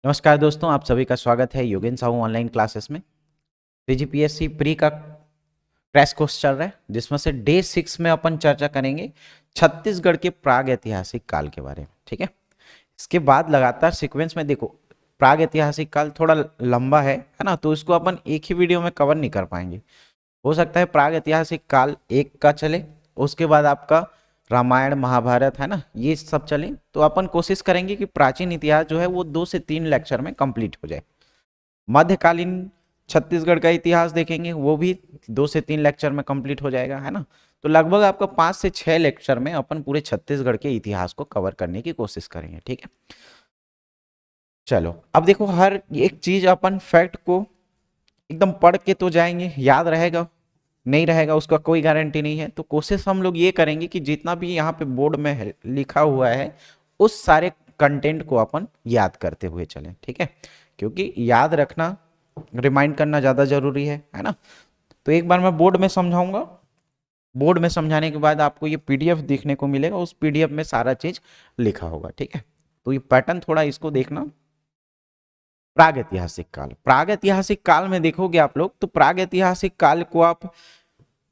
नमस्कार दोस्तों, आप सभी का स्वागत है योगेन साहू ऑनलाइन क्लासेस में। सीजीपीएससी प्री का क्रैश कोर्स चल रहा है, जिसमें से डे 6 में अपन चर्चा करेंगे छत्तीसगढ़ के प्राग ऐतिहासिक काल के बारे में। ठीक है, इसके बाद लगातार सीक्वेंस में देखो, प्राग ऐतिहासिक काल थोड़ा लंबा है ना, तो इसको अपन एक ही वीडियो में कवर नहीं कर पाएंगे। हो सकता है प्राग ऐतिहासिक काल एक का चले, उसके बाद आपका रामायण महाभारत है ना, ये सब चले। तो अपन कोशिश करेंगे कि प्राचीन इतिहास जो है वो 2 से 3 लेक्चर में कंप्लीट हो जाए। मध्यकालीन छत्तीसगढ़ का इतिहास देखेंगे, वो भी 2 से 3 लेक्चर में कंप्लीट हो जाएगा, है ना। तो लगभग आपका 5 से 6 लेक्चर में अपन पूरे छत्तीसगढ़ के इतिहास को कवर करने की कोशिश करेंगे। ठीक है, चलो अब देखो, हर एक चीज अपन फैक्ट को एकदम पढ़ के तो जाएंगे, याद रहेगा नहीं रहेगा उसका कोई गारंटी नहीं है। तो कोशिश हम लोग ये करेंगे कि जितना भी यहाँ पे बोर्ड में लिखा हुआ है उस सारे कंटेंट को अपन याद करते हुए चलें। ठीक है, क्योंकि याद रखना, रिमाइंड करना ज़्यादा जरूरी है ना। तो एक बार मैं बोर्ड में समझाऊंगा, बोर्ड में समझाने के बाद आपको ये पीडीएफ देखने को मिलेगा, उस पीडीएफ में सारा चीज लिखा होगा। ठीक है, तो ये पैटर्न थोड़ा इसको देखना। प्राग ऐतिहासिक काल, प्राग ऐतिहासिक काल में देखोगे आप लोग, तो प्राग ऐतिहासिक काल को आप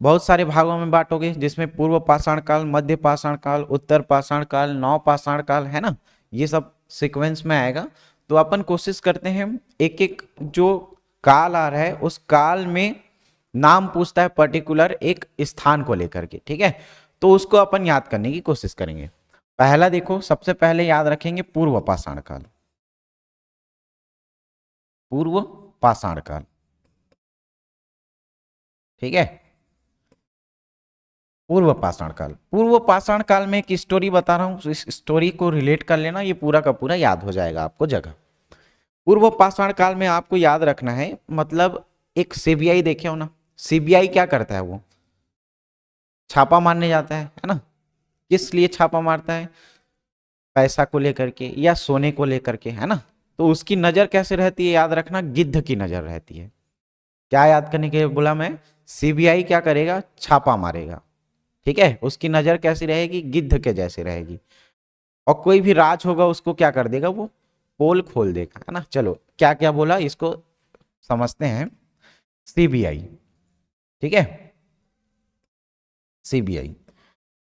बहुत सारे भागों में बांटोगे, जिसमें पूर्व पाषाण काल, मध्य पाषाण काल, उत्तर पाषाण काल, नव पाषाण काल, है ना। ये सब सीक्वेंस में आएगा। तो अपन कोशिश करते हैं एक एक जो काल आ रहा है उस काल में नाम पूछता है पर्टिकुलर एक स्थान को लेकर के। ठीक है, तो उसको अपन याद करने की कोशिश करेंगे। पहला देखो, सबसे पहले याद रखेंगे पूर्व पाषाण काल। पूर्व पाषाण काल, ठीक है। पूर्व पाषाण काल, पूर्व पाषाण काल में एक स्टोरी बता रहा हूं, इस स्टोरी को रिलेट कर लेना, ये पूरा का पूरा याद हो जाएगा आपको जगह। पूर्व पाषाण काल में आपको याद रखना है, मतलब एक सीबीआई देखे हो ना, सीबीआई क्या करता है, वो छापा मारने जाता है ना। किस लिए छापा मारता है? पैसा को लेकर के या सोने को लेकर के, है ना। तो उसकी नजर कैसे रहती है, याद रखना, गिद्ध की नजर रहती है। क्या याद करने के लिए बोला मैं? सीबीआई क्या करेगा? छापा मारेगा। ठीक है, उसकी नजर कैसी रहेगी? गिद्ध के जैसी रहेगी। और कोई भी राज होगा उसको क्या कर देगा? वो पोल खोल देगा, है ना। चलो क्या क्या बोला इसको समझते हैं। सीबीआई, ठीक है, सीबीआई,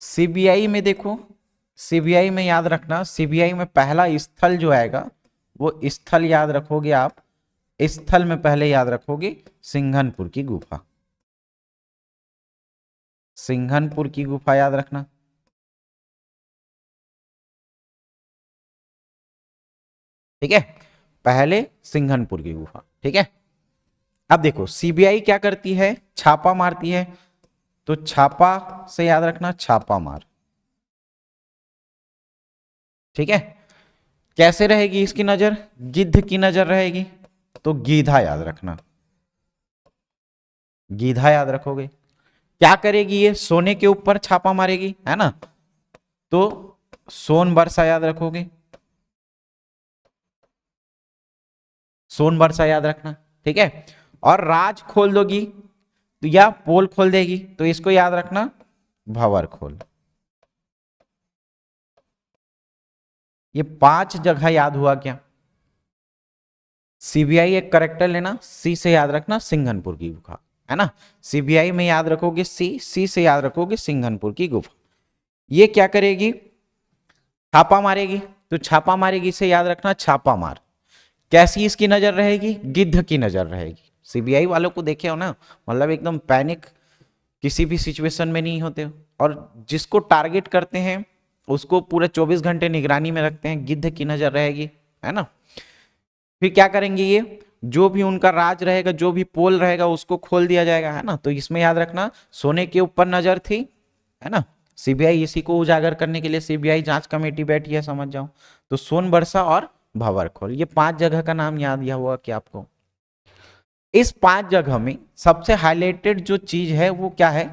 सीबीआई में देखो, सीबीआई में याद रखना, सीबीआई में पहला स्थल जो आएगा वो स्थल याद रखोगे आप। स्थल में पहले याद रखोगे सिंघनपुर की गुफा, सिंघनपुर की गुफा याद रखना। ठीक है, पहले सिंघनपुर की गुफा। ठीक है, अब देखो सीबीआई क्या करती है? छापा मारती है। तो छापा से याद रखना छापा मार। ठीक है, कैसे रहेगी इसकी नजर? गिद्ध की नजर रहेगी, तो गीधा याद रखना, गीधा याद रखोगे। क्या करेगी ये? सोने के ऊपर छापा मारेगी, है ना। तो सोन वर्षा याद रखोगे, सोन वर्षा याद रखना। ठीक है, और राज खोल दोगी तो या पोल खोल देगी, तो इसको याद रखना भंवर खोल। ये 5 जगह याद हुआ क्या? सीबीआई एक करेक्टर लेना, सी से याद रखना सिंघनपुर की गुफा, है ना। सीबीआई में याद रखोगे सी, सी से याद रखोगे सिंघनपुर की गुफा। ये क्या करेगी? छापा मारेगी। तो छापा मारेगी से याद रखना छापा मार। कैसी इसकी नजर रहेगी? गिद्ध की नजर रहेगी। सीबीआई वालों को देखे हो ना, मतलब एकदम पैनिक किसी भी सिचुएशन में नहीं होते हो, और जिसको टारगेट करते हैं उसको पूरे 24 घंटे निगरानी में रखते हैं, गिद्ध की नजर रहेगी, है ना। फिर क्या करेंगे ये? जो भी उनका राज रहेगा, जो भी पोल रहेगा उसको खोल दिया जाएगा, है ना। तो इसमें याद रखना सोने के ऊपर नजर थी, है ना। सीबीआई इसी को उजागर करने के लिए सीबीआई जांच कमेटी बैठी है, समझ जाओ। तो सोन बरसा और भंवर खोल, ये 5 जगह का नाम याद दिया हुआ क्या आपको? इस 5 जगह में सबसे हाईलाइटेड जो चीज है वो क्या है?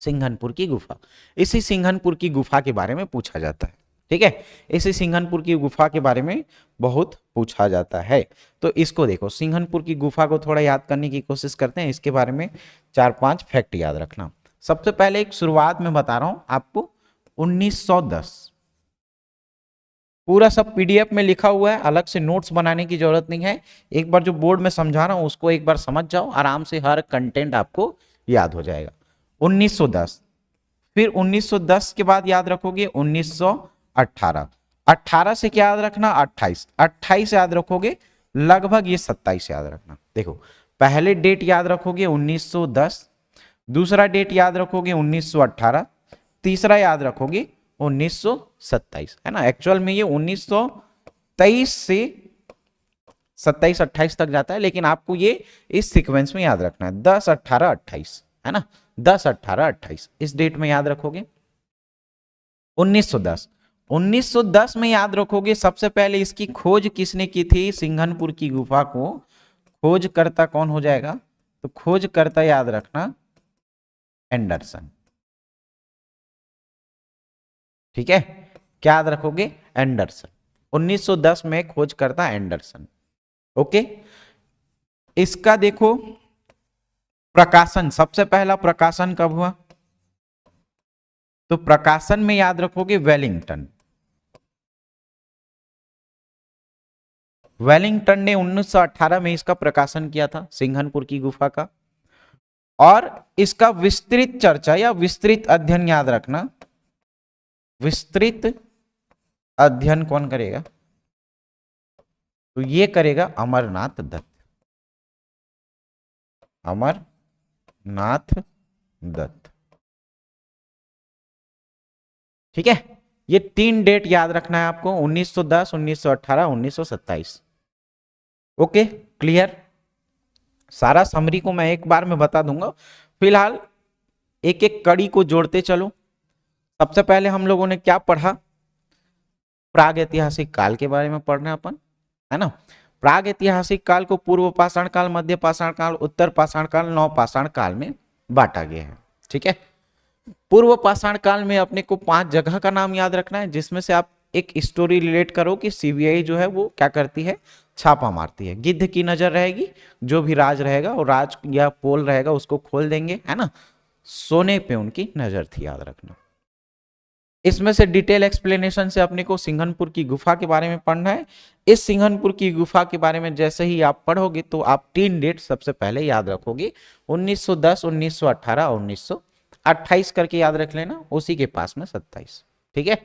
सिंघनपुर की गुफा। इसी सिंघनपुर की गुफा के बारे में पूछा जाता है। ठीक है, इसी सिंघनपुर की गुफा के बारे में बहुत पूछा जाता है। तो इसको देखो, सिंघनपुर की गुफा को थोड़ा याद करने की कोशिश करते हैं। इसके बारे में 4-5 फैक्ट याद रखना। सबसे पहले एक शुरुआत में बता रहा हूं आपको, 1910, पूरा सब पीडीएफ में लिखा हुआ है, अलग से नोट्स बनाने की जरूरत नहीं है। एक बार जो बोर्ड में समझा रहा हूं उसको एक बार समझ जाओ, आराम से हर कंटेंट आपको याद हो जाएगा। 1910, फिर 1910 के बाद याद रखोगे 1918, 18 से क्या याद रखना 28, 28 याद रखोगे लगभग ये 27 याद रखना। देखो पहले डेट याद रखोगे 1910, दूसरा डेट याद रखोगे 1918, तीसरा याद रखोगे 1927, है ना। एक्चुअल में ये 1923 से 27-28 तक जाता है, लेकिन आपको ये इस सीक्वेंस में याद रखना है 10, 18, 28, है ना। 10, 18, 28 इस डेट में याद रखोगे। 1910, 1910 में याद रखोगे सबसे पहले इसकी खोज किसने की थी, सिंघनपुर की गुफा को खोजकर्ता कौन हो जाएगा, तो खोजकर्ता याद रखना एंडरसन। ठीक है, क्या याद रखोगे एंडरसन, 1910 में खोजकर्ता एंडरसन। ओके, इसका देखो प्रकाशन, सबसे पहला प्रकाशन कब हुआ, तो प्रकाशन में याद रखोगे वेलिंगटन। वेलिंगटन ने 1918 में इसका प्रकाशन किया था सिंघनपुर की गुफा का। और इसका विस्तृत चर्चा या विस्तृत अध्ययन याद रखना, विस्तृत अध्ययन कौन करेगा, तो ये करेगा अमरनाथ दत्त, अमरनाथ दत्त। ठीक है, ये 3 डेट याद रखना है आपको, 1910, 1918, 1927। ओके क्लियर, सारा समरी को मैं एक बार में बता दूंगा, फिलहाल एक एक कड़ी को जोड़ते चलो। सबसे पहले हम लोगों ने क्या पढ़ा, प्राग ऐतिहासिक काल के बारे में पढ़ना अपन, है ना। प्राग ऐतिहासिक काल को पूर्व पाषाण काल, मध्य पाषाण काल, उत्तर पाषाण काल, नव पाषाण काल में बांटा गया है। ठीक है, पूर्व पाषाण काल में अपने को 5 जगह का नाम याद रखना है, जिसमें से आप एक स्टोरी रिलेट करो कि सीबीआई जो है वो क्या करती है, छापा मारती है। गिद्ध की नजर रहेगी, जो भी राज रहेगा और राज या पोल रहेगा उसको खोल देंगे, है ना। सोने पे उनकी नजर थी, याद रखना। इसमें से डिटेल एक्सप्लेनेशन से अपने को सिंघनपुर की गुफा के बारे में पढ़ना है। इस सिंघनपुर की गुफा के बारे में जैसे ही आप पढ़ोगे तो आप 3 डेट सबसे पहले याद रखोगे, 1910, 1918 और 1928 करके याद रख लेना, उसी के पास में 27। ठीक है,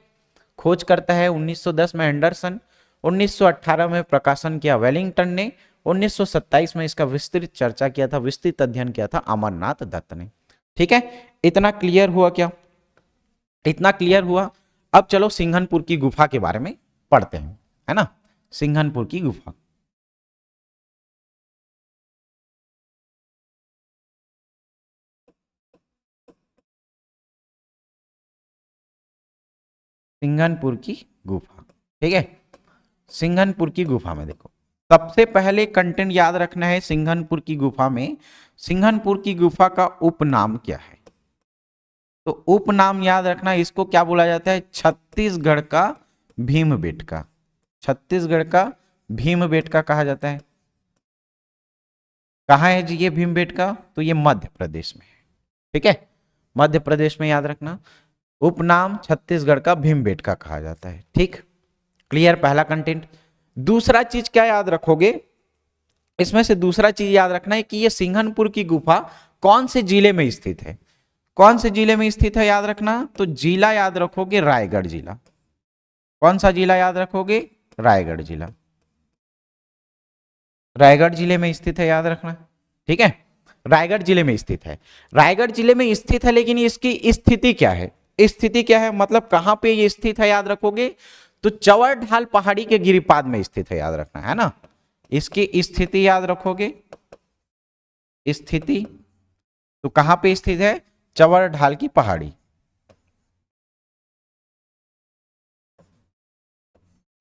खोज करता है 1910 में एंडरसन, 1918 में प्रकाशन किया वेलिंगटन ने, 1927 में इसका विस्तृत चर्चा किया था, विस्तृत अध्ययन किया था अमरनाथ दत्त ने। ठीक है, इतना क्लियर हुआ क्या, इतना क्लियर हुआ। अब चलो सिंघनपुर की गुफा के बारे में पढ़ते हैं, है ना। सिंघनपुर की गुफा, सिंघनपुर की गुफा। ठीक है, सिंघनपुर की गुफा में देखो सबसे पहले कंटेंट याद रखना है। सिंघनपुर की गुफा में, सिंघनपुर की गुफा का उपनाम क्या है, तो उपनाम याद रखना, इसको क्या बोला जाता है, छत्तीसगढ़ का भीमबेटका, छत्तीसगढ़ का भीमबेटका कहा जाता है। कहाँ है जी ये भीमबेटका, तो ये मध्य प्रदेश में है। ठीक है, मध्य प्रदेश में याद रखना, उपनाम छत्तीसगढ़ का भीमबेटका कहा जाता है। ठीक, क्लियर पहला कंटेंट। दूसरा चीज क्या याद रखोगे, इसमें से दूसरा चीज याद रखना है कि ये सिंघनपुर की गुफा कौन से जिले में स्थित है, कौन से जिले में स्थित है याद रखना, तो जिला याद रखोगे रायगढ़ जिला। कौन सा जिला याद रखोगे, रायगढ़ जिला, रायगढ़ जिले में स्थित है, याद रखना। ठीक है, रायगढ़ जिले में स्थित है, रायगढ़ जिले में स्थित है, लेकिन इसकी स्थिति क्या है, स्थिति क्या है मतलब कहां पे ये स्थित है याद रखोगे, तो चवर ढाल पहाड़ी के गिरिपाद में स्थित है, याद रखना, है ना। इसकी स्थिति याद रखोगे, स्थिति तो कहां पे स्थित है, चवर ढाल की पहाड़ी,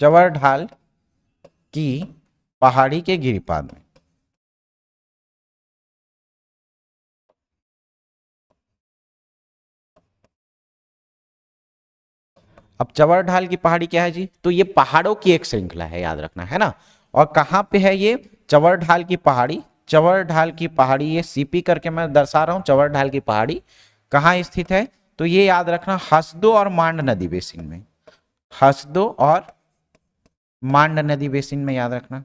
चवर ढाल की पहाड़ी के गिरिपाद में। अब चवर ढाल की पहाड़ी क्या है जी, तो ये पहाड़ों की एक श्रृंखला है, याद रखना, है ना। और कहां पे है ये चवर ढाल की पहाड़ी, चवर ढाल की पहाड़ी, ये सीपी करके मैं दर्शा रहा हूं, चवर ढाल की पहाड़ी कहां स्थित है, तो ये याद रखना हसदो और मांड नदी बेसिन में, हसदो और मांड नदी बेसिन में, याद रखना,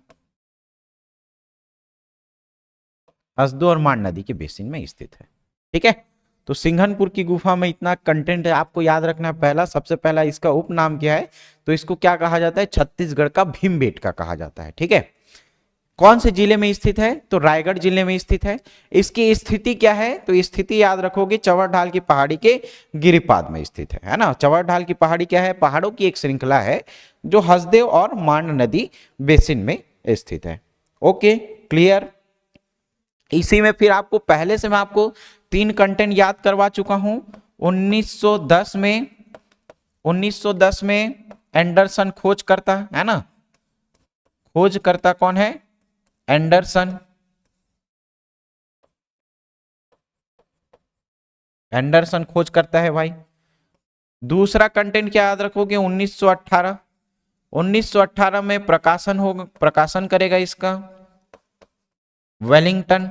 हसदो और मांड नदी के बेसिन में स्थित है। ठीक है, तो सिंघनपुर की गुफा में इतना कंटेंट है, आपको याद रखना है। पहला, सबसे पहला इसका उपनाम क्या है, तो इसको क्या कहा जाता है, छत्तीसगढ़ का भीमबेटका कहा जाता है। ठीक है, कौन से जिले में स्थित है, तो रायगढ़ जिले में स्थित है। इसकी स्थिति क्या है, तो स्थिति याद रखोगे चौवर ढाल की पहाड़ी के गिरिपाद में स्थित है ना। चौवर ढाल की पहाड़ी क्या है, पहाड़ों की एक श्रृंखला है जो हसदेव और मांड नदी बेसिन में स्थित है। Okay, clear. इसी में फिर आपको पहले से मैं आपको 3 कंटेंट याद करवा चुका हूं। 1910 में एंडरसन खोज करता है ना, खोज करता कौन है, एंडरसन। एंडरसन खोज करता है भाई। दूसरा कंटेंट क्या याद रखोगे, 1918। 1918 में प्रकाशन होगा, प्रकाशन करेगा इसका वेलिंगटन,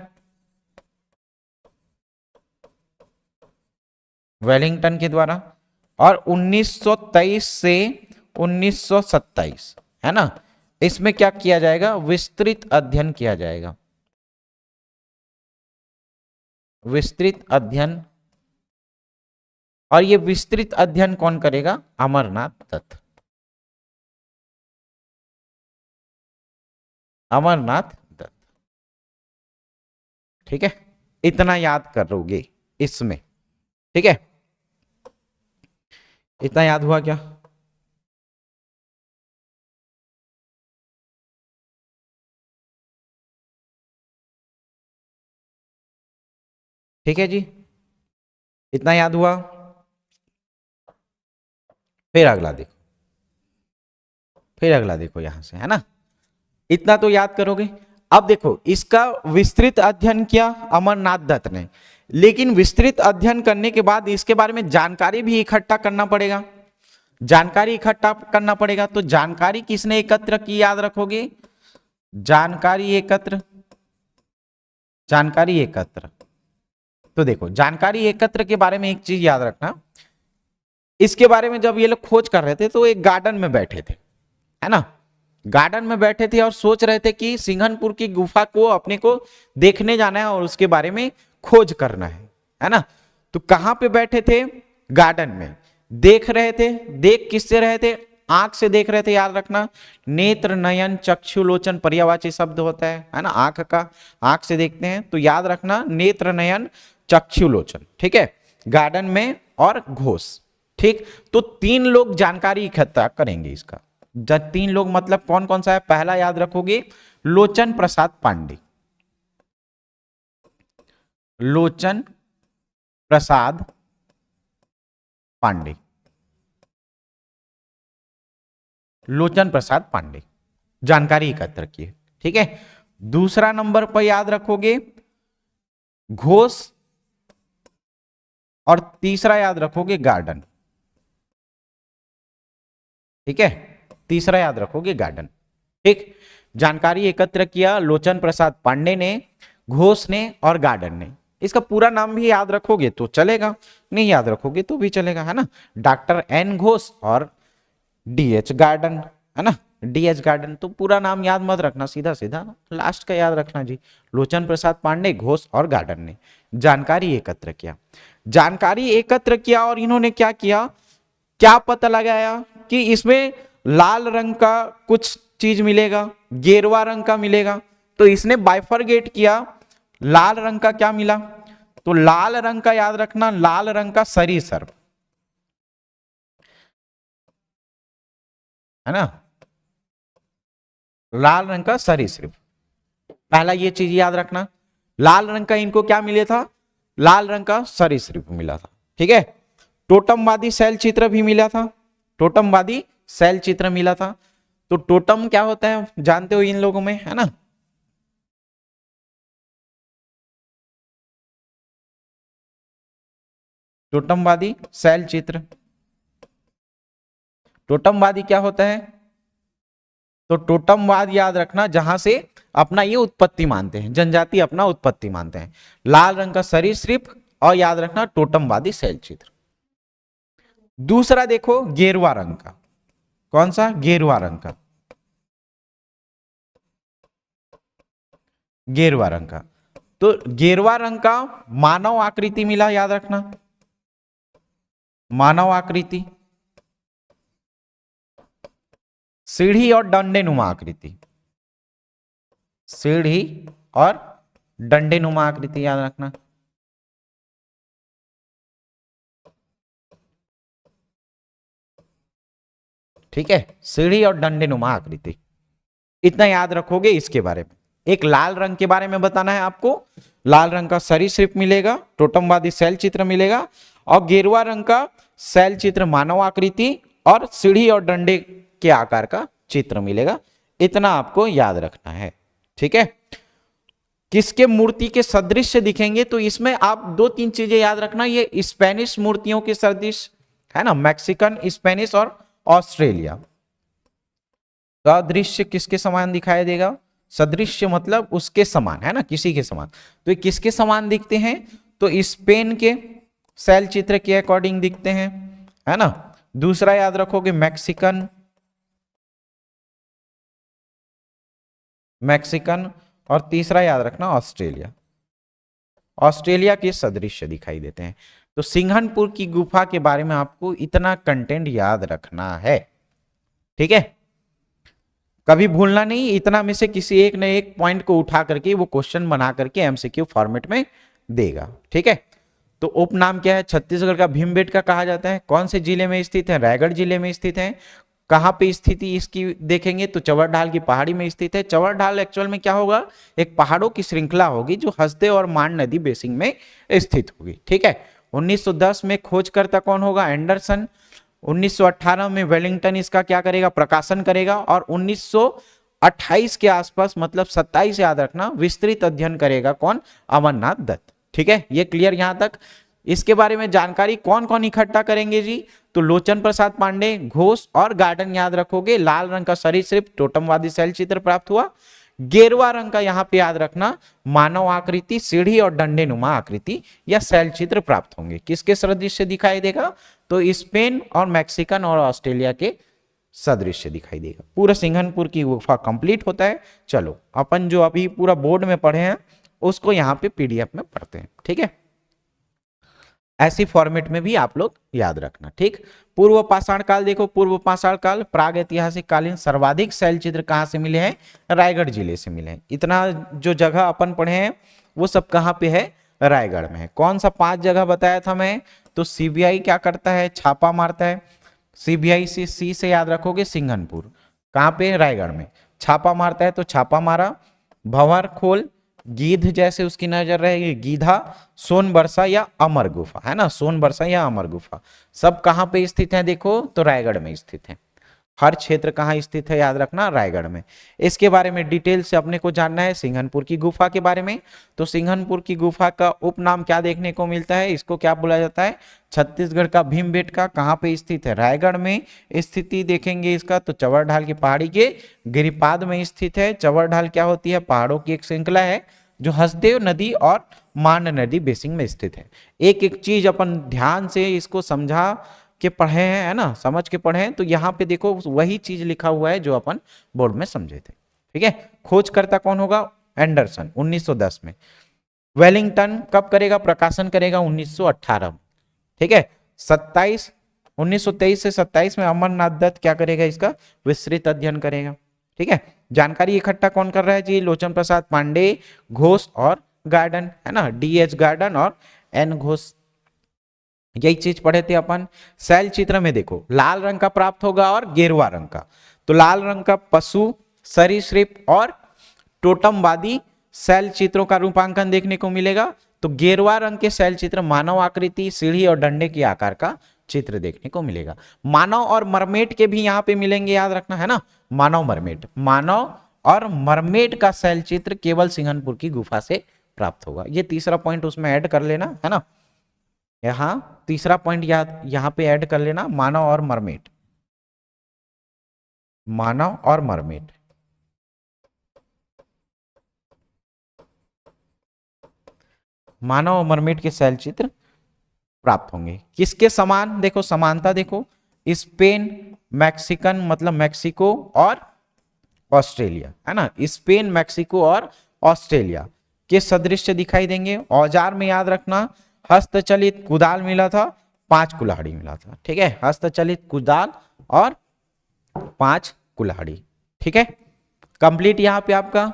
वेलिंगटन के द्वारा। और 1923 से 1927 है ना, इसमें क्या किया जाएगा, विस्तृत अध्ययन किया जाएगा, विस्तृत अध्ययन। और ये विस्तृत अध्ययन कौन करेगा, अमरनाथ दत्त, अमरनाथ दत्त। ठीक है, इतना याद करोगे इसमें। ठीक है, इतना याद हुआ क्या, ठीक है जी, इतना याद हुआ। फिर अगला देखो, फिर अगला देखो यहां से, है ना, इतना तो याद करोगे। अब देखो, इसका विस्तृत अध्ययन किया अमरनाथ दत्त ने, लेकिन विस्तृत अध्ययन करने के बाद इसके बारे में जानकारी भी इकट्ठा करना पड़ेगा, जानकारी इकट्ठा करना पड़ेगा। तो जानकारी किसने एकत्र की, याद रखोगे, जानकारी एकत्र, जानकारी एकत्र। तो देखो, जानकारी एकत्र के बारे में एक चीज याद रखना, इसके बारे में जब ये लोग खोज कर रहे थे तो एक गार्डन में बैठे थे, है ना, गार्डन में बैठे थे और सोच रहे थे कि सिंघनपुर की गुफा को अपने को देखने जाना है और उसके बारे में खोज करना है ना। तो कहां पे बैठे थे, गार्डन में, देख रहे थे, देख किससे रहे थे, आंख से देख रहे थे, याद रखना, नेत्र नयन चक्षु लोचन पर्यायवाची शब्द होता है ना, आंख का, आंख से देखते हैं, तो याद रखना नेत्र नयन चक्षु लोचन। ठीक है, गार्डन में और घोष। ठीक, तो 3 लोग जानकारी इकट्ठा करेंगे इसका। जब 3 लोग मतलब कौन कौन सा है, पहला याद रखोगे लोचन प्रसाद पांडे, लोचन प्रसाद पांडे, लोचन प्रसाद पांडे जानकारी एकत्र की। ठीक है, दूसरा नंबर पर याद रखोगे घोष, और तीसरा याद रखोगे गार्डन। ठीक है, तीसरा याद रखोगे गार्डन। ठीक, जानकारी एकत्र किया लोचन प्रसाद पांडे ने, घोष ने और गार्डन ने। इसका पूरा नाम भी याद रखोगे तो चलेगा, नहीं याद रखोगे तो भी चलेगा, है ना, डॉक्टर एन घोष और डीएच गार्डन, है ना, डीएच गार्डन। तो पूरा नाम याद मत रखना, सीधा सीधा लास्ट का याद रखना जी, लोचन प्रसाद पांडे, घोष और गार्डन ने जानकारी एकत्र किया। जानकारी एकत्र किया और इन्होंने क्या किया, क्या पता लगाया कि इसमें लाल रंग का कुछ चीज मिलेगा, गेरुआ रंग का मिलेगा। तो इसने बाइफरगेट किया, लाल रंग का क्या मिला, तो लाल रंग का याद रखना, लाल रंग का सरीसृप, है ना, लाल रंग का सरीसृप। पहला ये चीज याद रखना, लाल रंग का इनको क्या मिला था, लाल रंग का सरीसृप मिला था। ठीक है, टोटमवादी शैल चित्र भी मिला था, टोटमवादी शैल चित्र मिला था। तो टोटम क्या होता है जानते हो इन लोगों में, है ना, टोटमवादी शैल चित्र। टोटमवादी क्या होता है, तो टोटमवाद याद रखना, जहां से अपना ये उत्पत्ति मानते हैं, जनजाति अपना उत्पत्ति मानते हैं, लाल रंग का सरीसृप, और याद रखना टोटमवादी शैल चित्र। दूसरा देखो गेरुआ रंग का, कौन सा, गेरुआ रंग का, गेरुआ रंग का। तो गेरुआ रंग का मानव आकृति मिला, याद रखना, मानव आकृति, सीढ़ी और डंडे-नुमा आकृति, सीढ़ी और डंडे-नुमा आकृति, याद रखना। ठीक है, सीढ़ी और डंडे-नुमा आकृति, इतना याद रखोगे इसके बारे में। एक लाल रंग के बारे में बताना है आपको, लाल रंग का सरीसृप मिलेगा, टोटमवादी शैल चित्र मिलेगा, और गेरुआ रंग का शैल चित्र मानव आकृति और सीढ़ी और डंडे के आकार का चित्र मिलेगा। इतना आपको याद रखना है। ठीक है, किसके मूर्ति के सदृश दिखेंगे, तो इसमें आप दो तीन चीजें याद रखना, ये स्पेनिश मूर्तियों के सदृश है ना, मैक्सिकन, स्पेनिश और ऑस्ट्रेलिया। सदृश्य किसके समान दिखाई देगा, सदृश्य मतलब उसके समान, है ना, किसी के समान। तो ये किसके समान दिखते हैं, तो स्पेन के शैल चित्र के अकॉर्डिंग दिखते हैं, है ना। दूसरा याद रखोगे मैक्सिकन, मैक्सिकन, और तीसरा याद रखना ऑस्ट्रेलिया, ऑस्ट्रेलिया के सदृश्य दिखाई देते हैं। तो सिंघनपुर की गुफा के बारे में आपको इतना कंटेंट याद रखना है। ठीक है, कभी भूलना नहीं, इतना में से किसी एक न एक पॉइंट को उठा करके वो क्वेश्चन बना करके एमसीक्यू फॉर्मेट में देगा। ठीक है, तो उपनाम क्या है, छत्तीसगढ़ का भीमबेटका कहा जाता है, कौन से जिले में स्थित है, रायगढ़ जिले में स्थित है। कहां पे स्थिति इसकी देखेंगे, तो चवर ढाल की पहाड़ी में स्थित है। चवर ढाल एक्चुअल में क्या होगा, एक पहाड़ों की श्रृंखला होगी जो हसदे और मान नदी बेसिन में स्थित होगी। ठीक है, 1910 में खोजकर्ता कौन होगा, एंडरसन। 1918 में वेलिंगटन इसका क्या करेगा, प्रकाशन करेगा, और 1928 के आसपास मतलब 27 याद रखना, विस्तृत अध्ययन करेगा कौन, अमरनाथ दत्त। ठीक है, ये क्लियर यहां तक। इसके बारे में जानकारी कौन कौन इकट्ठा करेंगे जी, तो लोचन प्रसाद पांडे, घोष और गार्डन याद रखोगे। लाल रंग का सरीसृप टोटमवादी शैल चित्र प्राप्त हुआ। गेरुआ रंग का यहां पे याद रखना मानव आकृति, सीढ़ी और डंडे-नुमा आकृति या शैल चित्र प्राप्त होंगे। किसके सदृश दिखाई देगा, तो स्पेन और मैक्सिकन और ऑस्ट्रेलिया के सदृश दिखाई देगा। पूरा सिंघनपुर की गुफा कंप्लीट होता है। चलो अपन जो अभी पूरा बोर्ड में पढ़े हैं उसको यहाँ पे पीडीएफ में पढ़ते हैं। ठीक है, ऐसी फॉर्मेट में भी आप लोग याद रखना। ठीक, पूर्व पाषाण काल देखो, पूर्व पाषाण काल प्राग ऐतिहासिक कालीन सर्वाधिक शैल चित्र कहां से मिले हैं, रायगढ़ जिले से मिले हैं। इतना जो जगह अपन पढ़े हैं वो सब कहां पे है, रायगढ़ में है। कौन सा 5 जगह बताया था मैं, तो सीबीआई क्या करता है, छापा मारता है। सीबीआई से सी से याद रखोगे सिंघनपुर, कहां पे, रायगढ़ में। छापा मारता है तो छापा मारा, भंवर खोल, गीध जैसे उसकी नजर रहेगी, गीधा, सोनबरसा या अमर गुफा, है ना, सोनबरसा या अमर गुफा, सब कहां पे स्थित है देखो, तो रायगढ़ में स्थित है। हर क्षेत्र कहां स्थित है याद रखना, रायगढ़ में। इसके बारे में डिटेल से अपने को जानना है सिंघनपुर की गुफा के बारे में। तो सिंघनपुर की गुफा का उपनाम क्या देखने को मिलता है, इसको क्या बोला जाता है, छत्तीसगढ़ का भीमबेटका। कहां पे स्थित है, रायगढ़ में। स्थिति देखेंगे इसका तो चवर ढाल की पहाड़ी के गिरिपाद में स्थित है। चवर ढाल क्या होती है, पहाड़ों की एक श्रृंखला है जो हसदेव नदी और मान नदी बेसिन में स्थित है। एक एक चीज अपन ध्यान से इसको समझा के पढ़े हैं, है ना, समझ के पढ़े हैं। तो यहाँ पे देखो वही चीज लिखा हुआ है जो अपन बोर्ड में समझे थे। ठीक है, खोजकर्ता कौन होगा, एंडरसन 1910 में। वेलिंगटन कब करेगा, प्रकाशन करेगा 1918 में। ठीक है, 1923 से 27 में अमरनाथ दत्त क्या करेगा, इसका विस्तृत अध्ययन करेगा। ठीक है, जानकारी इकट्ठा कौन कर रहा है जी, लोचन प्रसाद पांडे, घोष और गार्डन, है ना, डीएच गार्डन और एन घोष। यही चीज पढ़े थे अपन। शैल चित्र में देखो लाल रंग का प्राप्त होगा और गेरुआ रंग का। तो लाल रंग का पशु, सरीसृप और टोटमवादी शैल चित्रों का रूपांकन देखने को मिलेगा। तो गेरुआ रंग के शैल चित्र मानव आकृति, सीढ़ी और डंडे के आकार का चित्र देखने को मिलेगा। मानव और मरमेट के भी यहाँ पे मिलेंगे, याद रखना, है ना, मानव मरमेट, मानव और मरमेट का शैल चित्र केवल सिंघनपुर की गुफा से प्राप्त होगा। ये तीसरा पॉइंट उसमें ऐड कर लेना, है ना, यहाँ तीसरा पॉइंट याद यहाँ पे ऐड कर लेना, मानव और मरमेट, मानव और मरमेट। मानव और मरमेट के शैल चित्र प्राप्त होंगे। किसके समान, देखो समानता देखो, स्पेन, मैक्सिकन मतलब मैक्सिको और ऑस्ट्रेलिया, है ना, स्पेन, मैक्सिको और ऑस्ट्रेलिया के सदृश दिखाई देंगे। औजार में याद रखना हस्तचलित कुदाल मिला था, 5 कुल्हाड़ी मिला था। ठीक है, हस्तचलित कुदाल और 5 कुल्हाड़ी। ठीक है, कंप्लीट यहां पे आपका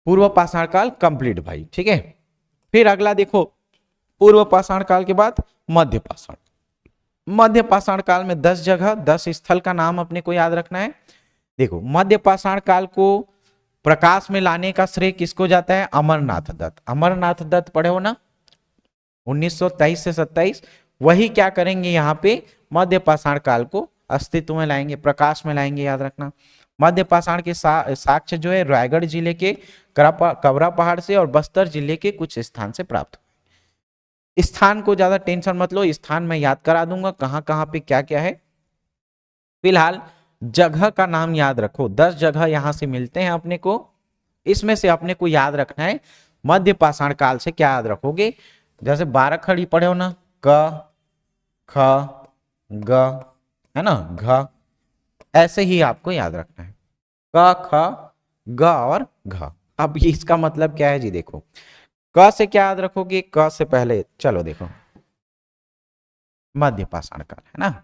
पूर्व पाषाण काल कंप्लीट भाई। ठीक है, फिर अगला देखो, पूर्व पाषाण काल के बाद मध्य पाषाण। मध्य पाषाण काल में 10 जगह 10 स्थल का नाम अपने को याद रखना है। देखो, मध्य पाषाण काल को प्रकाश में लाने का श्रेय किसको जाता है? अमरनाथ दत्त। अमरनाथ दत्त पढ़े हो ना, 1923 से 27। वही क्या करेंगे यहाँ पे, मध्य पाषाण काल को अस्तित्व में लाएंगे, प्रकाश में लाएंगे, याद रखना। मध्य पाषाण के साक्ष्य जो है रायगढ़ जिले के कबरा पहाड़ से और बस्तर जिले के कुछ स्थान से प्राप्त हुए। स्थान को ज्यादा टेंशन मत लो, स्थान मैं याद करा दूंगा कहां कहां पे क्या क्या है। फिलहाल जगह का नाम याद रखो, 10 जगह यहां से मिलते हैं अपने को, इसमें से अपने को याद रखना है। मध्य पाषाण काल से क्या याद रखोगे, जैसे 12 खड़ी पढ़े हो ना, क ख ग है ना, घ, ऐसे ही आपको याद रखना है, क ख ग और घ। अब ये इसका मतलब क्या है जी, देखो क से क्या याद रखोगे, क से पहले चलो देखो मध्य पाषाण काल है ना,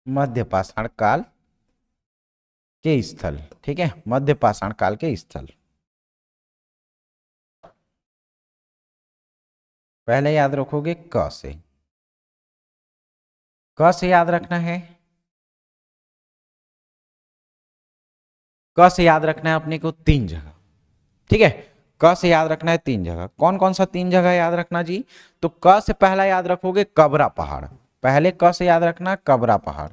मध्य पाषाण काल के स्थल। ठीक है, मध्य पाषाण काल के स्थल पहले याद रखोगे क से, क से याद रखना है, क से याद रखना है अपने को 3 जगह। ठीक है, क से याद रखना है 3 जगह। कौन कौन सा 3 जगह याद रखना जी, तो क से पहला याद रखोगे कबरा पहाड़, पहले क से याद रखना कबरा पहाड़।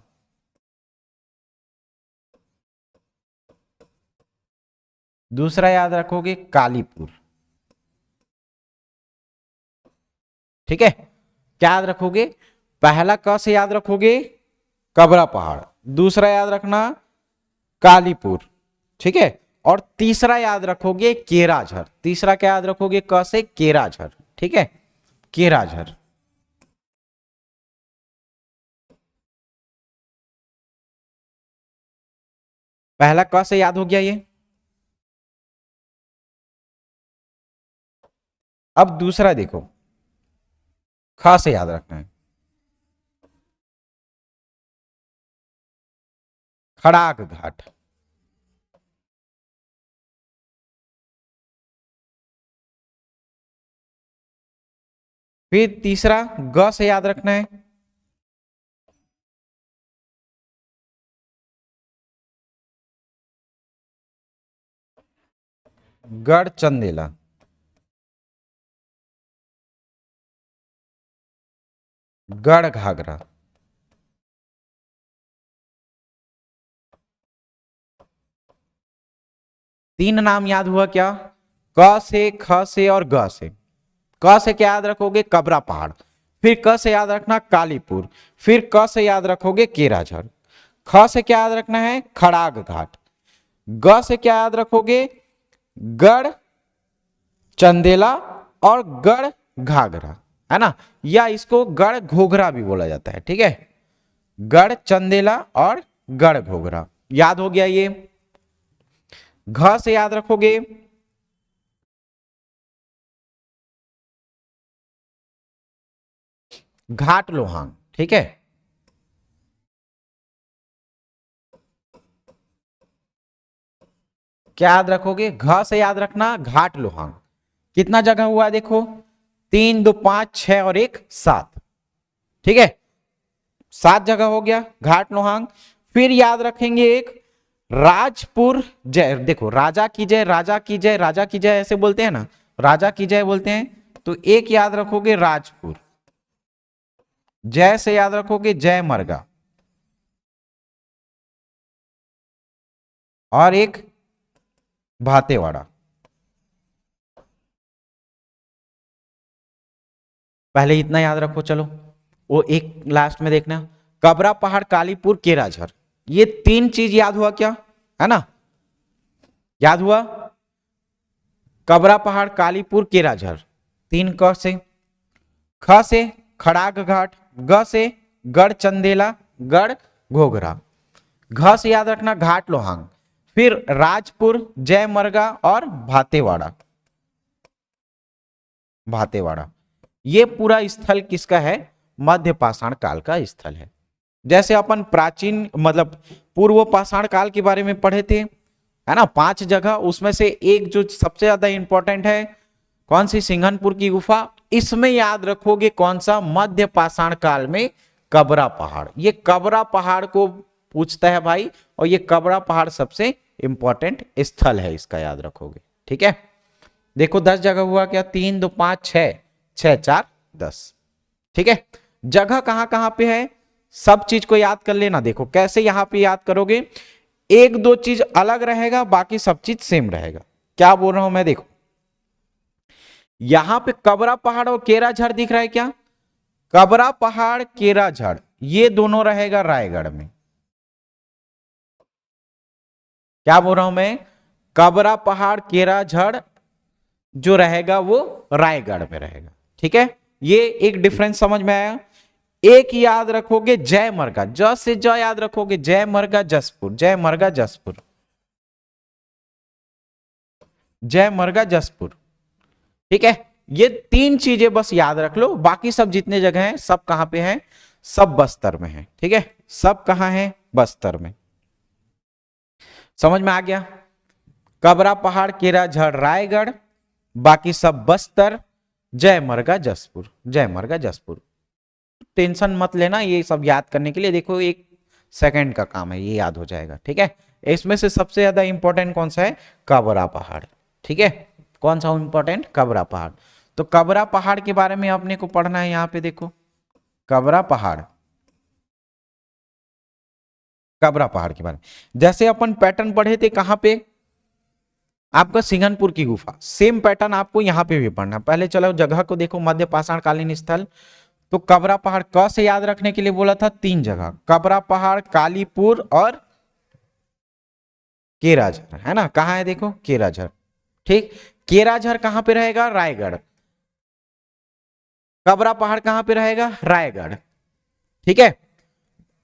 दूसरा याद रखोगे कालीपुर। ठीक है, क्या याद रखोगे, पहला क से याद रखोगे कबरा पहाड़, दूसरा याद रखना कालीपुर। ठीक है, और तीसरा याद रखोगे केराझर। तीसरा क्या याद रखोगे, क से केराझर। ठीक है, केराझर। पहला क से याद हो गया ये। अब दूसरा देखो, ख से याद रखना है खड़ाक घाट। फिर तीसरा ग से याद रखना है गढ़ चंदेला। गढ़ घाघरा। तीन नाम याद हुआ क्या, क से, ख से और ग से। क से क्या याद रखोगे, कबरा पहाड़। फिर क से याद रखना कालीपुर। फिर क से याद रखोगे केराझर। ख से क्या याद रखना है, खड़ाग घाट। ग से क्या याद रखोगे, गढ़ चंदेला और गढ़ घाघरा, है ना, या इसको गढ़ घोघरा भी बोला जाता है। ठीक है, गढ़ चंदेला और गढ़ घोघरा याद हो गया ये। घ से याद रखोगे घाट लोहांग। ठीक है, क्या याद रखोगे, घ से याद रखना घाट लोहांग। कितना जगह हुआ देखो, 3 2 5 6 और 1 7। ठीक है, 7 जगह हो गया घाट लोहांग। फिर याद रखेंगे एक राजपुर जय। देखो, राजा की जय, राजा की जय, राजा की जय ऐसे बोलते हैं ना, राजा की जय बोलते हैं, तो एक याद रखोगे राजपुर। जय से याद रखोगे जय मरगा, और एक भातेवाड़ा। पहले इतना याद रखो, चलो वो एक लास्ट में देखना, कबरा पहाड़, कालीपुर, केराझर। ये 3 चीज याद हुआ क्या, है ना, याद हुआ, कबरा पहाड़, कालीपुर, केराझर। 3 क से, ख से खड़ाक घाट, ग से गढ़ चंदेला, गढ़ घोघरा। घ से याद रखना घाट लोहांग, फिर राजपुर, जयमर्गा और भातेवाड़ा। भातेवाड़ा ये पूरा स्थल किसका है? मध्य पाषाण काल का स्थल है। जैसे अपन प्राचीन मतलब पूर्व पाषाण काल के बारे में पढ़े थे, है ना, 5 जगह, उसमें से एक जो सबसे ज्यादा इंपॉर्टेंट है कौन सी? सिंघनपुर की गुफा। इसमें याद रखोगे कौन सा? मध्य पाषाण काल में कबरा पहाड़। ये कबरा पहाड़ को पूछता है भाई, और ये कबरा पहाड़ सबसे इंपॉर्टेंट स्थल है, इसका याद रखोगे। ठीक है, देखो 10 जगह हुआ क्या? 3 2 5 6, 6 4 10। ठीक है, जगह कहां कहां पे है सब चीज को याद कर लेना। देखो कैसे यहां पे याद करोगे, 1 2 चीज अलग रहेगा, बाकी सब चीज सेम रहेगा। क्या बोल रहा हूं मैं? देखो यहां पे कबरा पहाड़ और केराझर दिख रहा है क्या? कबरा पहाड़ केराझर ये दोनों रहेगा रायगढ़ में। क्या बोल रहा हूं मैं? कबरा पहाड़ केराझर जो रहेगा वो रायगढ़ में रहेगा। ठीक है, ये एक डिफरेंस समझ में आया। एक याद रखोगे जयमर्गा, ज से ज याद रखोगे, जयमर्गा जसपुर, जयमर्गा जसपुर, जयमर्गा जसपुर। ठीक है, ये 3 चीजें बस याद रख लो, बाकी सब जितने जगह हैं सब कहां पे हैं? सब बस्तर में है। ठीक है, सब कहां है? बस्तर में। समझ में आ गया? कबरा पहाड़ केराझर रायगढ़, बाकी सब बस्तर, जयमर्गा जसपुर, जयमर्गा जसपुर। टेंशन मत लेना, ये सब याद करने के लिए देखो 1 सेकंड का काम है, ये याद हो जाएगा। ठीक है, इसमें से सबसे ज्यादा इंपॉर्टेंट कौन सा है? कबरा पहाड़। ठीक है, कौन सा इंपॉर्टेंट? कबरा पहाड़। तो कबरा पहाड़ के बारे में अपने को पढ़ना है। यहां पे देखो कबरा पहाड़, कबरा पहाड़ के बारे में जैसे अपन पैटर्न पढ़े थे कहां पे? आपका सिंघनपुर की गुफा। सेम पैटर्न आपको यहां पे भी पढ़ना। पहले चलो जगह को देखो, मध्य पाषाण कालीन स्थल। तो कबरा पहाड़ क से याद रखने के लिए बोला था 3 जगह, कबरा पहाड़, कालीपुर और केराझर, है ना। कहां है देखो? केराझर। ठीक, केराझर कहां पे रहेगा? रायगढ़। कबरा पहाड़ कहां पे रहेगा? रायगढ़। ठीक है,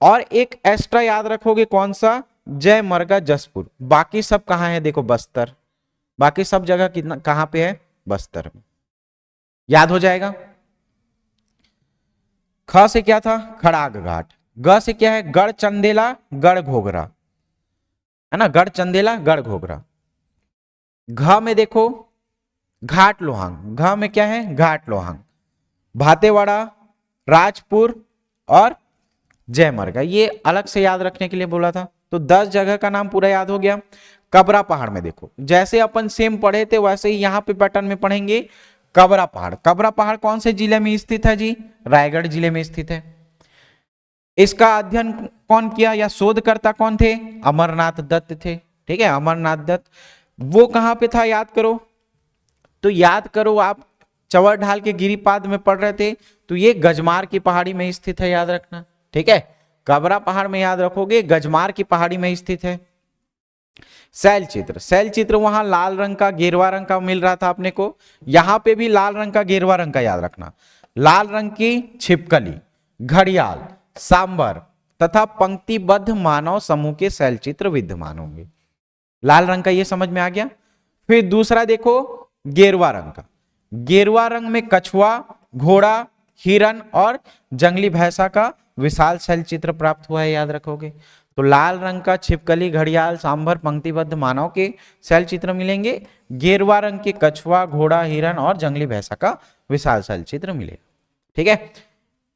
और एक एक्स्ट्रा याद रखोगे कौन सा? जयमर्गा जसपुर। बाकी सब कहां है? देखो बस्तर। बाकी सब जगह कितना कहां पे है? बस्तर में। याद हो जाएगा। ख से क्या था? खड़ाग घाट। ग से क्या है? गढ़ चंदेला, गढ़ घोघरा, है ना, गढ़ चंदेला, गढ़ घोघरा। घ में देखो घाट लोहांग। घ में क्या है? घाट लोहांग, भातेवाड़ा, राजपुर और जयमर्गा। ये अलग से याद रखने के लिए बोला था। तो 10 जगह का नाम पूरा याद हो गया। कबरा पहाड़ में देखो जैसे अपन सेम पढ़े थे वैसे ही यहां पे पैटर्न में पढ़ेंगे। कबरा पहाड़, कबरा पहाड़ कौन से जिले में स्थित है जी? रायगढ़ जिले में स्थित है। इसका अध्ययन कौन किया या शोधकर्ता कौन थे? अमरनाथ दत्त थे। ठीक है, अमरनाथ दत्त। वो कहां पे था? याद करो। तो याद करो, आप चवर ढाल के गिरिपाद में पढ़ रहे थे, तो ये गजमार की पहाड़ी में स्थित है, याद रखना। ठीक है, कबरा पहाड़ में याद रखोगे गजमार की पहाड़ी में स्थित है। शैल चित्र, शैल चित्र वहां लाल रंग का गेरुआ रंग का मिल रहा था अपने को, यहां पे भी लाल रंग का गेरुआ रंग का याद रखना। लाल रंग की छिपकली, घड़ियाल, सांबर तथा पंक्तिबद्ध मानव समूह के शैल चित्र विद्यमान होंगे। लाल रंग का ये समझ में आ गया। फिर दूसरा देखो गेरुआ रंग का। गेरुआ रंग में कछुआ, घोड़ा, हिरन और जंगली भैंसा का विशाल शैल चित्र प्राप्त हुआ है, याद रखोगे। तो लाल रंग का छिपकली, घड़ियाल, सांभर, पंक्तिबद्ध मानव के शैल चित्र मिलेंगे। गेरुआ रंग के कछुआ, घोड़ा, हिरन और जंगली भैंसा का विशाल शैल चित्र मिलेगा। ठीक है,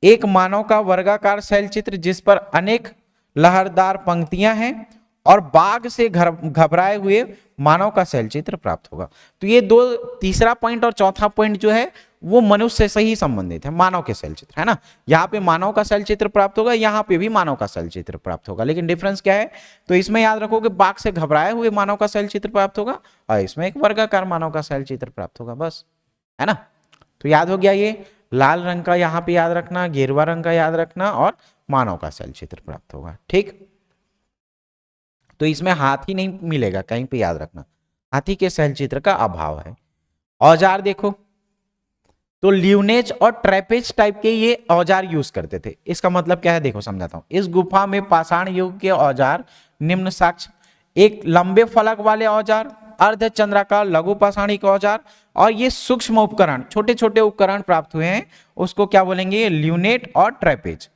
एक मानव का वर्गाकार शैल चित्र जिस पर अनेक लहरदार पंक्तियां हैं और बाघ से घबराए हुए मानव का शैल चित्र प्राप्त होगा। तो ये दो, तीसरा पॉइंट और चौथा पॉइंट जो है वो मनुष्य से ही संबंधित है, मानव के शैल चित्र, है ना। यहाँ पे मानव का शैल चित्र प्राप्त होगा, यहाँ पे भी मानव का शैल चित्र प्राप्त होगा, लेकिन डिफरेंस क्या है? तो इसमें याद रखोगे बाघ से घबराए हुए मानव का शैल चित्र प्राप्त होगा और इसमें एक वर्गाकार मानव का शैल चित्र प्राप्त होगा, बस, है ना। तो याद हो गया, ये लाल रंग का यहाँ पे याद रखना, गेरुआ रंग का याद रखना और मानव का शैल चित्र प्राप्त होगा। ठीक, तो इसमें हाथी नहीं मिलेगा कहीं पे, याद रखना, हाथी के शैल चित्र का अभाव है। औजार देखो, तो ल्यूनेज और ट्रेपेज टाइप के ये औजार यूज करते थे। इसका मतलब क्या है देखो समझाता हूं। इस गुफा में पाषाण युग के औजार निम्न साक्ष्य, एक लंबे फलक वाले औजार, अर्ध चंद्राकार लघु पाषाणिक औजार और ये सूक्ष्म उपकरण, छोटे छोटे उपकरण प्राप्त हुए हैं, उसको क्या बोलेंगे, ल्यूनेट और ट्रेपेज,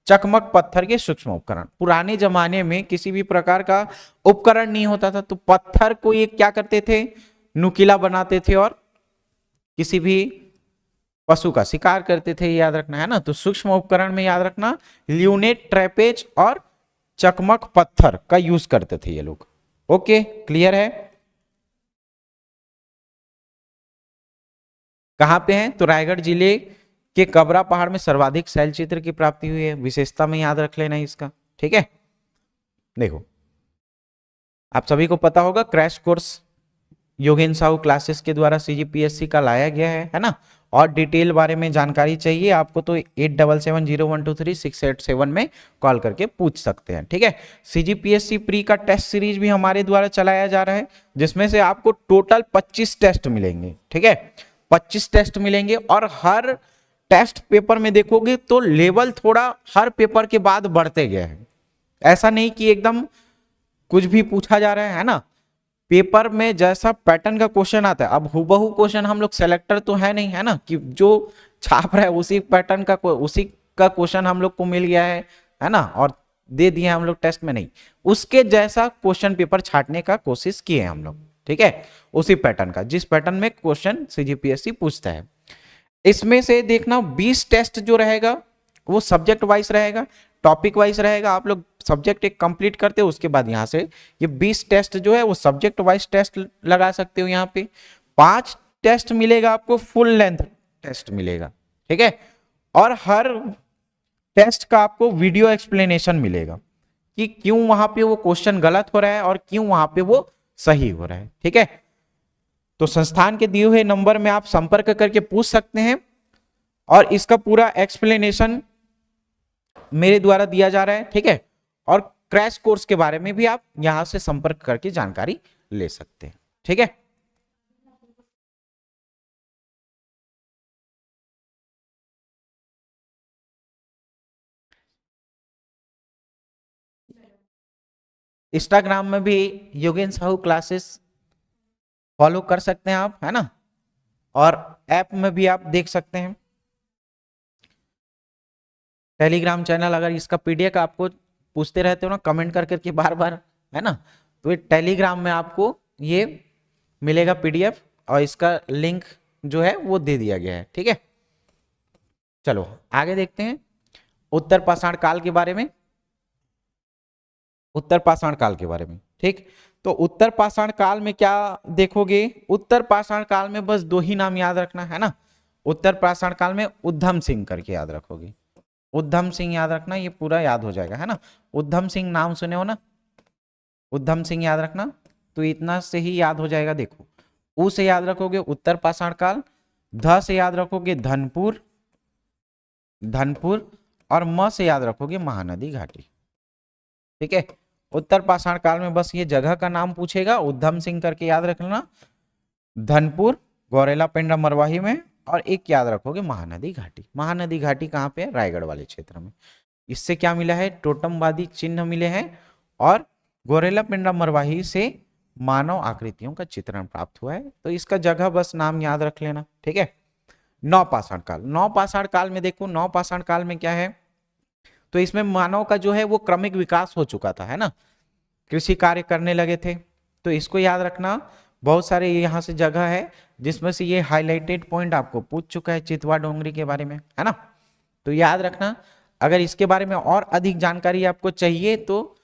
चकमक पत्थर के सूक्ष्म उपकरण। पुराने जमाने में किसी भी प्रकार का उपकरण नहीं होता था, तो पत्थर को ये क्या करते थे, नुकीला बनाते थे और किसी भी पशु का शिकार करते थे, याद रखना है ना। तो सूक्ष्म उपकरण में याद रखना ल्यूनेट, ट्रेपेज और चकमक पत्थर का यूज करते थे ये लोग। ओके, क्लियर है। कहां पे हैं, तो रायगढ़ जिले के कबरा पहाड़ में सर्वाधिक शैल चित्र की प्राप्ति हुई है, विशेषता में याद रख लेना इसका, ठीक है। देखो आप सभी को पता होगा क्रैश कोर्स योगेन साहू क्लासेस के द्वारा सीजीपीएससी का लाया गया है ना। और डिटेल बारे में जानकारी चाहिए आपको तो 8770123687 में कॉल करके पूछ सकते हैं, ठीक है। सीजीपीएससी प्री का टेस्ट सीरीज भी हमारे द्वारा चलाया जा रहा है, जिसमें से आपको टोटल 25 टेस्ट मिलेंगे, ठीक है। 25 टेस्ट मिलेंगे और हर टेस्ट पेपर में देखोगे तो लेवल थोड़ा हर पेपर के बाद बढ़ते गए हैं। ऐसा नहीं कि एकदम कुछ भी पूछा जा रहा है ना। पेपर में जैसा पैटर्न का क्वेश्चन आता है, अब हुबहू क्वेश्चन हम लोग सेलेक्टर तो है नहीं, है ना, कि जो छाप रहा है उसी पैटर्न का उसी का क्वेश्चन हम लोग को मिल गया है ना, और दे दिए हम लोग टेस्ट में, नहीं, उसके जैसा क्वेश्चन पेपर छाटने का कोशिश किए हम लोग, ठीक है, उसी पैटर्न का, जिस पैटर्न में क्वेश्चन सीजीपीएससी पूछता है। इसमें से देखना 20 टेस्ट जो रहेगा वो सब्जेक्ट वाइज रहेगा, टॉपिक वाइज रहेगा। आप लोग सब्जेक्ट एक कंप्लीट करते हो, उसके बाद यहाँ से ये 20 टेस्ट जो है वो सब्जेक्ट वाइज टेस्ट लगा सकते हो। यहाँ पे 5 टेस्ट मिलेगा आपको, फुल लेंथ टेस्ट मिलेगा, ठीक है। और हर टेस्ट का आपको वीडियो एक्सप्लेनेशन मिलेगा कि क्यों वहां पे वो क्वेश्चन गलत हो रहा है और क्यों वहां पे वो सही हो रहा है, ठीक है। तो संस्थान के दिए हुए नंबर में आप संपर्क करके पूछ सकते हैं और इसका पूरा एक्सप्लेनेशन मेरे द्वारा दिया जा रहा है, ठीक है। और क्रैश कोर्स के बारे में भी आप यहां से संपर्क करके जानकारी ले सकते हैं, ठीक है। इंस्टाग्राम में भी योगेन साहू क्लासेस फॉलो कर सकते हैं आप, है ना, और ऐप में भी आप देख सकते हैं। टेलीग्राम चैनल, अगर इसका पीडीएफ आपको पूछते रहते हो ना कमेंट कर करके बार बार, है ना, तो ये टेलीग्राम में आपको ये मिलेगा पीडीएफ और इसका लिंक जो है वो दे दिया गया है, ठीक है। चलो आगे देखते हैं उत्तर पाषाण काल के बारे में। उत्तर पाषाण काल के बारे में, ठीक। तो उत्तर पाषाण काल में क्या देखोगे, उत्तर पाषाण काल में बस 2 ही नाम याद रखना है ना। उत्तर पाषाण काल में उद्धम सिंह करके याद रखोगे, उद्धम सिंह याद रखना, ये पूरा याद हो जाएगा, है ना। उद्धम सिंह नाम सुने हो ना, उद्धम सिंह याद रखना, तो इतना से ही याद हो जाएगा। देखो ऊ से याद रखोगे उत्तर पाषाण काल, ध से याद रखोगे धनपुर, धनपुर, और म से याद रखोगे महानदी घाटी, ठीक है। उत्तर पाषाण काल में बस ये जगह का नाम पूछेगा, उद्धम सिंह करके याद रखना, धनपुर, गौरेला पेंड्रा मरवाही में, और एक याद रखोगे महानदी घाटी। महानदी घाटी कहाँ पे है, रायगढ़ वाले क्षेत्र में। इससे क्या मिला है, टोटमवादी चिन्ह मिले हैं और गौरेला पेंड्रा मरवाही से मानव आकृतियों का चित्रण प्राप्त हुआ है। तो इसका जगह बस नाम याद रख लेना, ठीक है। नवपाषाण काल, नवपाषाण काल में देखो नवपाषाण काल में क्या है, तो इसमें मानव का जो है वो क्रमिक विकास हो चुका था, है ना, कृषि कार्य करने लगे थे। तो इसको याद रखना, बहुत सारे यहाँ से जगह है जिसमें से ये हाईलाइटेड पॉइंट आपको पूछ चुका है चितवा डोंगरी के बारे में, है ना। तो याद रखना, अगर इसके बारे में और अधिक जानकारी आपको चाहिए तो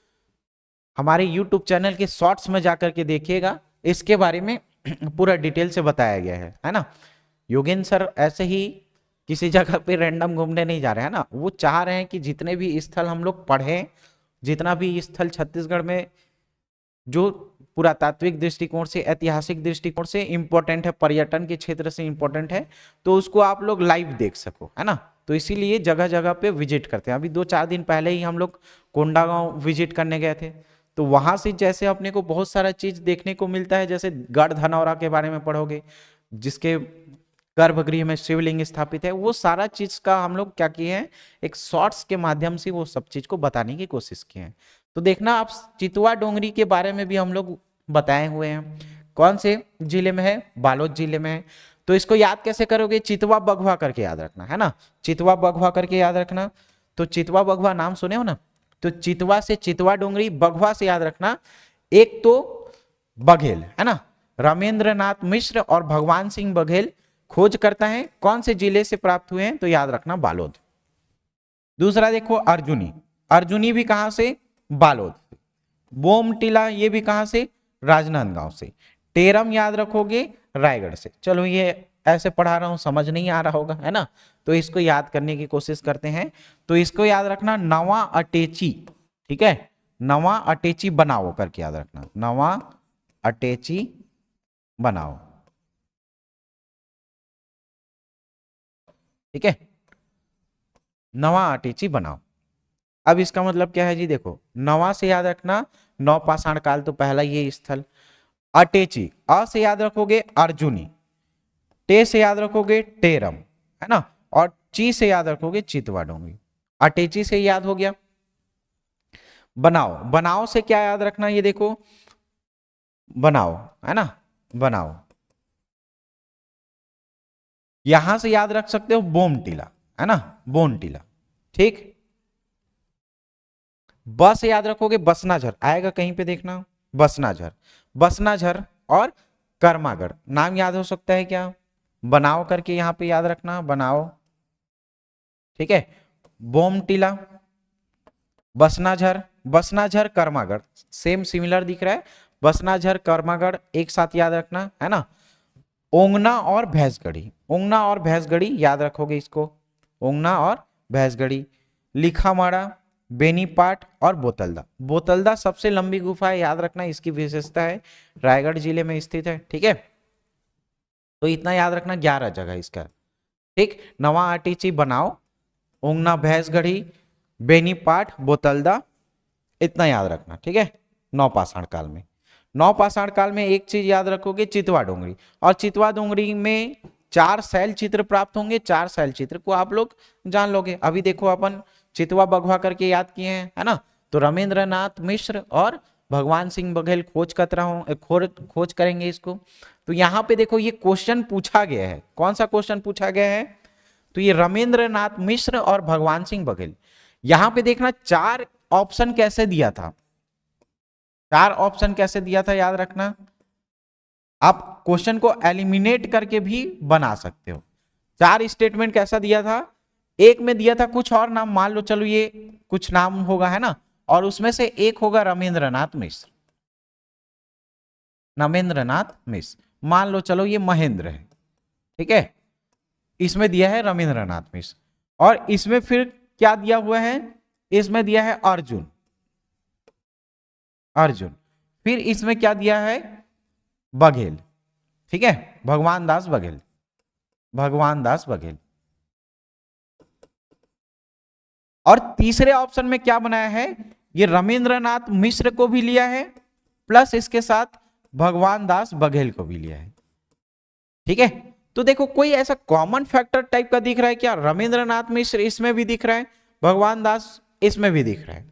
हमारे YouTube चैनल के शॉर्ट्स में जाकर के देखिएगा, इसके बारे में पूरा डिटेल से बताया गया है ना। योगेन सर ऐसे ही किसी जगह पे रैंडम घूमने नहीं जा रहे हैं ना, वो चाह रहे हैं कि जितने भी स्थल हम लोग पढ़ें, जितना भी स्थल छत्तीसगढ़ में जो पुरातात्विक दृष्टिकोण से, ऐतिहासिक दृष्टिकोण से इंपॉर्टेंट है, पर्यटन के क्षेत्र से इंपॉर्टेंट है, तो उसको आप लोग लाइव देख सको, है ना। तो इसीलिए जगह जगह पे विजिट करते हैं। अभी 2-4 दिन पहले ही हम लोग कोंडागांव विजिट करने गए थे, तो वहां से जैसे अपने को बहुत सारा चीज देखने को मिलता है, जैसे गढ़ धनौरा के बारे में पढ़ोगे, जिसके गर्भगृह में शिवलिंग स्थापित है, वो सारा चीज का हम लोग क्या किए हैं, एक शॉर्ट्स के माध्यम से वो सब चीज को बताने की कोशिश किए हैं। तो देखना आप चितवा डोंगरी के बारे में भी हम लोग बताए हुए हैं, कौन से जिले में है, बालोद जिले में है। तो इसको याद कैसे करोगे, चितवा बघवा करके याद रखना है ना, चितवा बघवा करके याद रखना। तो चितवा बघवा नाम सुने हो ना, तो चितवा से चितवा डोंगरी, बघवा से याद रखना एक तो बघेल है ना, रामेंद्र नाथ मिश्र और भगवान सिंह बघेल खोज करता है, कौन से जिले से प्राप्त हुए हैं, तो याद रखना बालोद। दूसरा देखो अर्जुनी, अर्जुनी भी कहां से, बालोद। बोमटीला ये भी कहां से, राजनांदगांव से। टेरम याद रखोगे रायगढ़ से। चलो ये ऐसे पढ़ा रहा हूं, समझ नहीं आ रहा होगा है ना, तो इसको याद करने की कोशिश करते हैं। तो इसको याद रखना नवा अटेची, ठीक है, नवा अटेची बनाओ करके याद रखना, नवा अटेची बनाओ, ठीक है, नवा अटेची बनाओ। अब इसका मतलब क्या है जी, देखो नवा से याद रखना नवपाषाण काल, तो पहला ये स्थल। अटेची, अ से याद रखोगे अर्जुनी, टे से याद रखोगे टेरम है ना, और ची से याद रखोगे चितवा डोंगरी। अटेची से याद हो गया। बनाओ, बनाओ से क्या याद रखना, ये देखो बनाओ है ना, बनाओ। यहां से याद रख सकते हो बोमटीला है ना, बोमटीला, ठीक। ब से याद रखोगे बसनाझर, आएगा कहीं पे देखना, बसनाझर, बसनाझर और कर्मागढ़। नाम याद हो सकता है क्या, बनाओ करके यहां पे याद रखना, बनाओ, ठीक है। बोमटीला, बसनाझर, बसनाझर कर्मागढ़, सेम सिमिलर दिख रहा है, बसनाझर कर्मागढ़ एक साथ याद रखना है ना। ओंगना और भैंसगढ़ी, ओंगना और भैंसगढ़ी याद रखोगे इसको, ओंगना और भैंसगढ़ी। लिखामाड़ा, बेनीपाट और बोतलदा, बोतलदा सबसे लंबी गुफा है, याद रखना, इसकी विशेषता है रायगढ़ जिले में स्थित है, ठीक है। तो इतना याद रखना, 11 जगह इसका, ठीक। नवा अटेची बनाओ, ओंगना भैंसगढ़ी, बेनीपाट, बोतलदा, इतना याद रखना, ठीक है। नवपाषाण काल में, नवपाषाण काल में एक चीज याद रखोगे, चितवा डोंगरी, और चितवा डोंगरी में 4 शैल चित्र प्राप्त होंगे, 4 शैल चित्र को आप लोग जान लोगे। अभी देखो अपन चितवा बघवा करके याद किए हैं है ना, तो रामेंद्र नाथ मिश्र और भगवान सिंह बघेल खोज खोज करेंगे इसको। तो यहाँ पे देखो ये क्वेश्चन पूछा गया है, कौन सा क्वेश्चन पूछा गया है, तो ये रामेंद्र नाथ मिश्र और भगवान सिंह बघेल। यहां पे देखना 4 ऑप्शन कैसे दिया था, 4 ऑप्शन कैसे दिया था याद रखना। आप क्वेश्चन को एलिमिनेट करके भी बना सकते हो। 4 स्टेटमेंट कैसा दिया था, एक में दिया था कुछ और नाम, मान लो चलो ये कुछ नाम होगा है ना, और उसमें से एक होगा रमेंद्रनाथ मिश्र, नमेंद्रनाथ मिश्र, मान लो चलो ये महेंद्र है, ठीक है, इसमें दिया है रमेंद्रनाथ मिश्र। और इसमें फिर क्या दिया हुआ है, इसमें दिया है अर्जुन, अर्जुन। फिर इसमें क्या दिया है, बघेल, ठीक है, भगवान दास बघेल, भगवान दास बघेल। और तीसरे ऑप्शन में क्या बनाया है, ये रमेंद्रनाथ मिश्र को भी लिया है, प्लस इसके साथ भगवान दास बघेल को भी लिया है, ठीक है। तो देखो कोई ऐसा कॉमन फैक्टर टाइप का दिख रहा है क्या, रमेंद्रनाथ मिश्र इसमें भी दिख रहा है, भगवान दास इसमें भी दिख रहा है।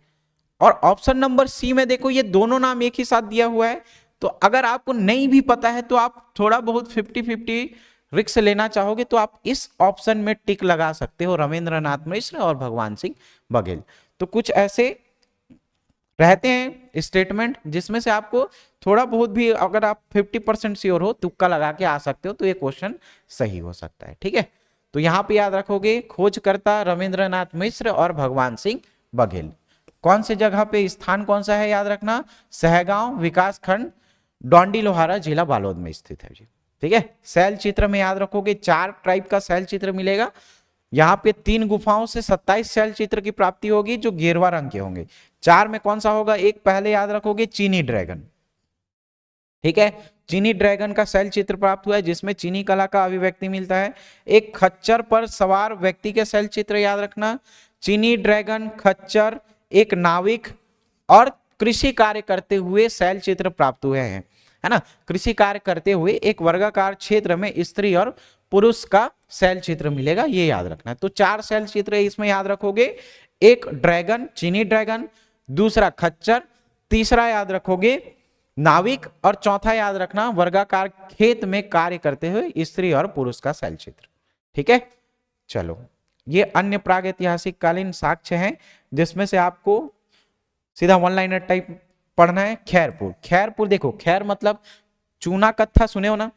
और ऑप्शन नंबर सी में देखो ये दोनों नाम एक ही साथ दिया हुआ है। तो अगर आपको नहीं भी पता है तो आप थोड़ा बहुत 50-50 रिस्क लेना चाहोगे तो आप इस ऑप्शन में टिक लगा सकते हो, रमेंद्रनाथ मिश्र और भगवान सिंह बघेल। तो कुछ ऐसे रहते हैं स्टेटमेंट जिसमें से आपको थोड़ा बहुत भी, अगर आप 50% श्योर हो, तुक्का लगा के आ सकते हो, तो ये क्वेश्चन सही हो सकता है, ठीक है। तो यहां पे याद रखोगे खोजकर्ता रमेंद्रनाथ मिश्र और भगवान सिंह बघेल। कौन से जगह पे, स्थान कौन सा है याद रखना, सहगांव विकास खंड, डोंडी लोहारा, जिला बालोद में स्थित है जी, ठीक है। शैल चित्र में याद रखोगे 4 टाइप का शैल चित्र मिलेगा। यहाँ पे 3 गुफाओं से 27 शैल चित्र की प्राप्ति होगी जो गेरुआ रंग के होंगे। 4 में कौन सा होगा, एक पहले याद रखोगे चीनी ड्रैगन, ठीक है, चीनी ड्रैगन का शैल चित्र प्राप्त हुआ है जिसमें चीनी कला का अभिव्यक्ति मिलता है। एक खच्चर पर सवार व्यक्ति के शैल चित्र याद रखना, चीनी ड्रैगन, खच्चर, एक नाविक और कृषि कार्य करते हुए शैल चित्र प्राप्त हुए हैं, है ना। कृषि कार्य करते हुए एक वर्गाकार क्षेत्र में स्त्री और पुरुष का शैल चित्र मिलेगा, ये याद रखना है। तो 4 शैल चित्र इसमें याद रखोगे, एक ड्रैगन, चीनी ड्रैगन, दूसरा खच्चर, तीसरा याद रखोगे नाविक, और चौथा याद रखना वर्गाकार खेत में कार्य करते हुए स्त्री और पुरुष का शैल चित्र। ठीक है, चलो ये अन्य प्रागैतिहासिक कालीन साक्ष्य हैं जिसमें से आपको सीधा वन लाइनर टाइप पढ़ना है। खैरपुर, खैरपुर देखो, खैर मतलब चूना कत्था, सुने हो ना,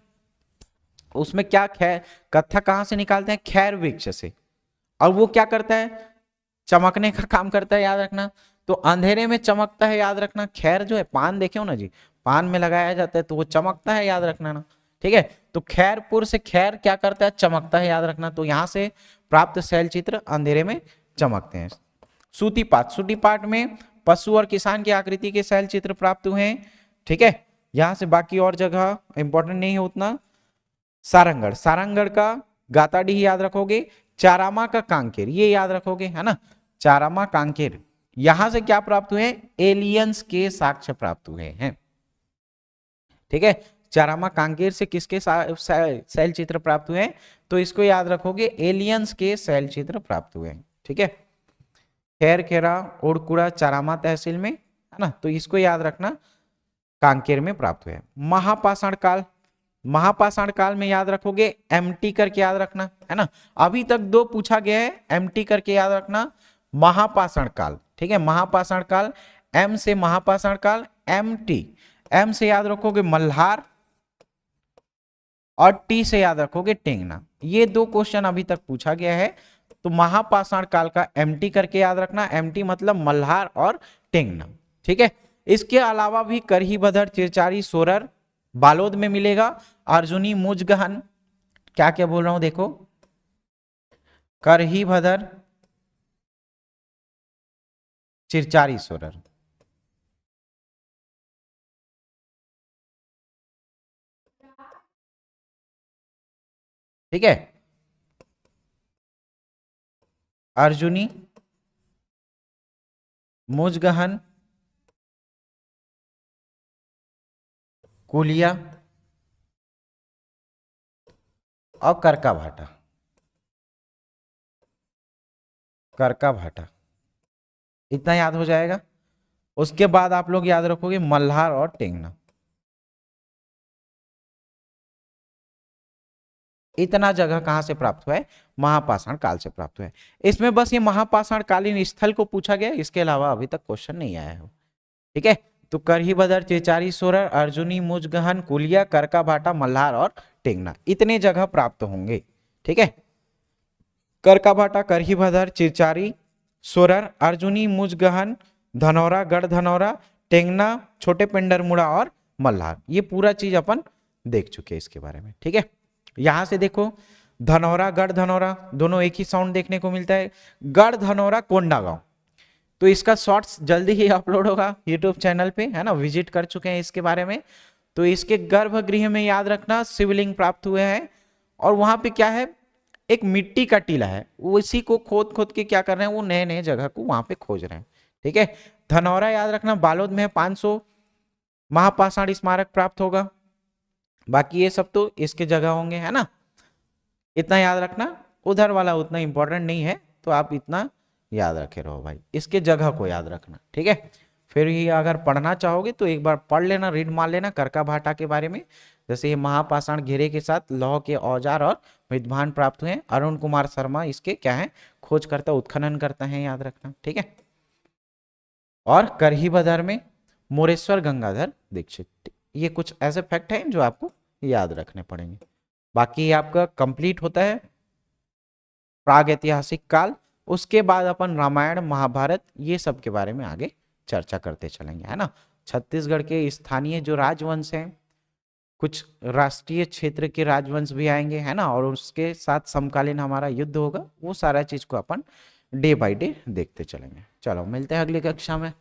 उसमें क्या खैर कत्था कहां से निकालते हैं, खैर वृक्ष से, और वो क्या करता है, चमकने का काम करता है, याद रखना। तो अंधेरे में चमकता है, याद रखना। खैर जो है, पान देखे हो ना जी, पान में लगाया जाता है तो वो चमकता है, याद रखना ना। ठीक है, तो खैरपुर से खैर क्या करता है, चमकता है, याद रखना। तो यहां से प्राप्त शैल चित्र अंधेरे में चमकते हैं। सूती पाट, सूती पाट में पशु और किसान की आकृति के शैल चित्र प्राप्त हुए हैं। ठीक है, यहां से बाकी और जगह इंपॉर्टेंट नहीं है उतना। सारंगढ़, सारंगढ़ का गाताडीह याद रखोगे। चारामा का कांकेर, ये याद रखोगे, है ना, चारामा कांकेर। यहां से क्या प्राप्त हुए, एलियंस के साक्ष्य प्राप्त हुए हैं। ठीक है, चारामा कांकेर से किसके शैल चित्र प्राप्त हुए, तो इसको याद रखोगे, एलियंस के शैल चित्र प्राप्त हुए। ठीक है, खैर खेरा ओडकुड़ा चारामा तहसील में, है ना, तो इसको याद रखना, कांकेर में प्राप्त हुए। महापाषाण काल, महापाषाण काल में याद रखोगे, एमटी करके याद रखना, है ना। अभी तक 2 पूछा गया है, एमटी करके याद रखना, महापाषाण काल। ठीक है, महापाषाण काल, एम से महापाषाण काल, एमटी, एम से याद रखोगे मल्हार, और टी से याद रखोगे टेंगना। ये 2 क्वेश्चन अभी तक पूछा गया है। तो महापाषाण काल का एमटी करके याद रखना, एमटी मतलब मल्हार और टेंगना। ठीक है, इसके अलावा भी करही भदर, चिरचारी, सोरर बालोद में मिलेगा। अर्जुनी, मुजगहन, क्या क्या बोल रहा हूं देखो, करही भदर, चिरचारी, सोरर। ठीक है, अर्जुनी, मुजगहन, कुलिया और करका भाटा, करका भाटा, इतना याद हो जाएगा। उसके बाद आप लोग याद रखोगे मल्हार और टेंगना। इतना जगह कहां से प्राप्त हुआ है, महापाषाण काल से प्राप्त हुआ है। इसमें बस ये महापाषाण कालीन स्थल को पूछा गया, इसके अलावा अभी तक क्वेश्चन नहीं आया है। ठीक है, तो करही भदर, चिरचारी, सोरर, अर्जुनी, मुजगहन, कुलिया, करका भाटा, मल्हार और टेंगना, इतने जगह प्राप्त होंगे। ठीक है, करका भाटा, करही भदर, चिरचारी, सोरर, अर्जुनी, मुजगहन, धनौरा, गढ़ धनौरा, टेंगना, छोटे पेंडरमुड़ा और मल्हार, ये पूरा चीज अपन देख चुके हैं इसके बारे में। ठीक है, यहां से देखो, धनौरा, गढ़ धनौरा दोनों एक ही साउंड देखने को मिलता है। गढ़ धनौरा कोंडागांव, तो इसका शॉर्ट्स जल्दी ही अपलोड होगा यूट्यूब चैनल पे, है ना, विजिट कर चुके हैं इसके बारे में। तो इसके गर्भगृह में याद रखना शिवलिंग प्राप्त हुए हैं, और वहां पे क्या है, एक मिट्टी का टीला है, उसी को खोद खोद के क्या कर रहे हैं, वो नए नए जगह को वहां पे खोज रहे हैं। ठीक है, धनौरा याद रखना बालोद में है, 500 महापाषाण स्मारक प्राप्त होगा। बाकी ये सब तो इसके जगह होंगे, है ना, इतना याद रखना। उधर वाला उतना इंपॉर्टेंट नहीं है, तो आप इतना याद रखे रहो भाई, इसके जगह को याद रखना। ठीक है, फिर ये अगर पढ़ना चाहोगे तो एक बार पढ़ लेना, रीड मार लेना करका भाटा के बारे में। जैसे ये महापाषाण घेरे के साथ लौह के औजार और विद्वान प्राप्त हुए। अरुण कुमार शर्मा इसके क्या है, खोज करता, उत्खनन करता है, याद रखना। ठीक है, और करही भदर में मोरेश्वर गंगाधर दीक्षित। ये कुछ ऐसे फैक्ट हैं जो आपको याद रखने पड़ेंगे। बाकी आपका कंप्लीट होता है प्राग ऐतिहासिक काल। उसके बाद अपन रामायण, महाभारत, ये सब के बारे में आगे चर्चा करते चलेंगे, है ना। छत्तीसगढ़ के स्थानीय जो राजवंश हैं, कुछ राष्ट्रीय क्षेत्र के राजवंश भी आएंगे, है ना, और उसके साथ समकालीन हमारा युद्ध होगा, वो सारा चीज को अपन डे बाय डे देखते चलेंगे। चलो मिलते हैं अगली कक्षा में।